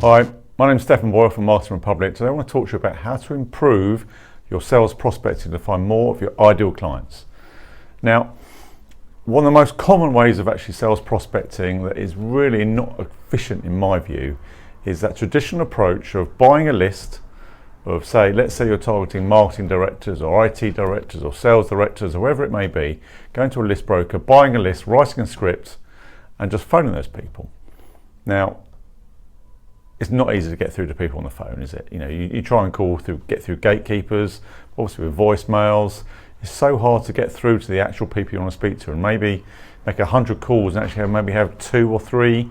Hi, my name's Stefan Boyle from Marketing Republic. Today I want to talk to you about how to improve your sales prospecting to find more of your ideal clients. Now, one of the most common ways of actually sales prospecting that is really not efficient in my view is that traditional approach of buying a list of, let's say you're targeting marketing directors or IT directors or sales directors or whoever it may be, going to a list broker, buying a list, writing a script and just phoning those people. Now, it's not easy to get through to people on the phone, is it? You try and get through gatekeepers, obviously with voicemails. It's so hard to get through to the actual people you want to speak to, and maybe make 100 calls and actually maybe have 2 or 3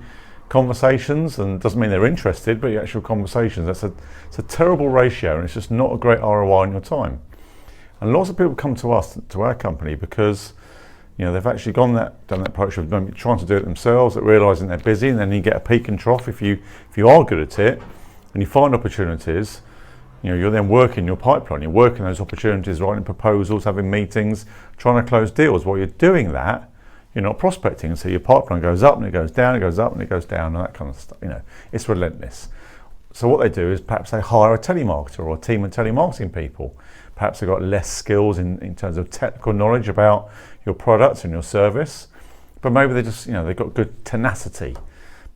conversations, and it doesn't mean they're interested, but your actual conversations. It's a terrible ratio, and it's just not a great ROI on your time. And lots of people come to us, to our company, because they've actually done that approach of maybe trying to do it themselves, at realising they're busy, and then you get a peak and trough. If you are good at it and you find opportunities, you're then working your pipeline. You're working those opportunities, writing proposals, having meetings, trying to close deals. While you're doing that, you're not prospecting, so your pipeline goes up and it goes down, it goes up and it goes down, and that kind of stuff. It's relentless. So what they do is perhaps they hire a telemarketer or a team of telemarketing people. Perhaps they've got less skills in terms of technical knowledge about your products and your service, but maybe they just, they've got good tenacity.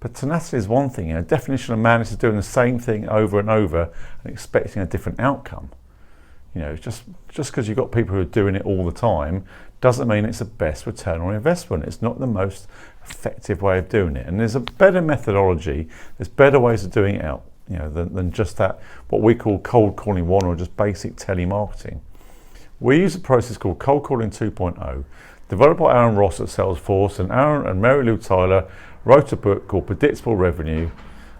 But tenacity is one thing. Definition of man is doing the same thing over and over and expecting a different outcome. Just because you've got people who are doing it all the time doesn't mean it's the best return on investment. It's not the most effective way of doing it. And there's a better methodology. There's better ways of doing it out, than just that, what we call cold calling 1 or just basic telemarketing. We use a process called Cold Calling 2.0, developed by Aaron Ross at Salesforce, and Aaron and Mary Lou Tyler wrote a book called Predictable Revenue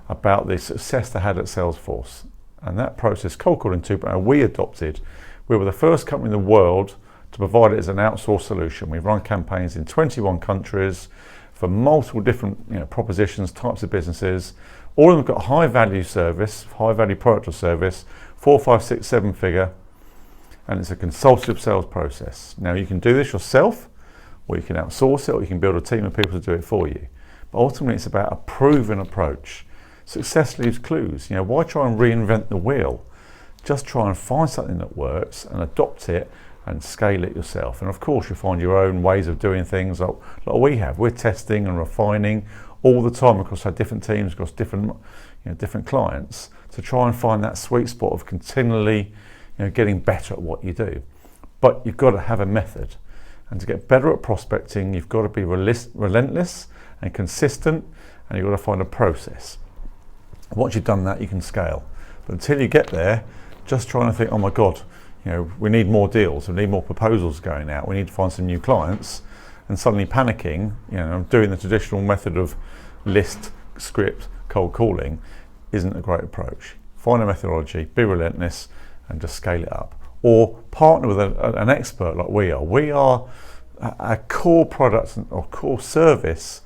about the success they had at Salesforce. And that process, Cold Calling 2.0, we adopted. We were the first company in the world to provide it as an outsourced solution. We've run campaigns in 21 countries for multiple different propositions, types of businesses. All of them got high value service, high value product or service, 4, 5, 6, 7 figure, and it's a consultative sales process. Now you can do this yourself, or you can outsource it, or you can build a team of people to do it for you. But ultimately it's about a proven approach. Success leaves clues. Why try and reinvent the wheel? Just try and find something that works and adopt it and scale it yourself. And of course you find your own ways of doing things like we have. We're testing and refining all the time across our different teams, across different clients, to try and find that sweet spot of continually getting better at what you do. But you've got to have a method. And to get better at prospecting, you've got to be relentless and consistent, and you've got to find a process. Once you've done that, you can scale. But until you get there, just trying to think, oh my God, we need more deals, we need more proposals going out, we need to find some new clients, and suddenly panicking, doing the traditional method of list, script, cold calling isn't a great approach. Find a methodology, be relentless, and just scale it up. Or partner with an expert like we are. Our core product or core service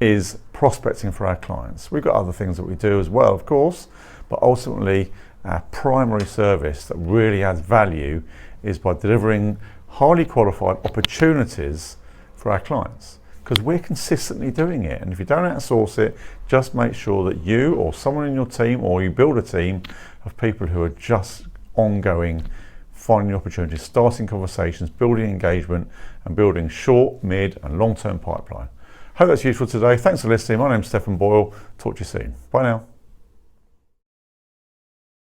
is prospecting for our clients. We've got other things that we do as well, of course, but ultimately our primary service that really adds value is by delivering highly qualified opportunities for our clients, because we're consistently doing it. And if you don't outsource it, just make sure that you or someone in your team, or you build a team of people who are just ongoing, finding opportunities, starting conversations, building engagement, and building short, mid, and long-term pipeline. Hope that's useful today. Thanks for listening. My name's Stefan Boyle. Talk to you soon. Bye now.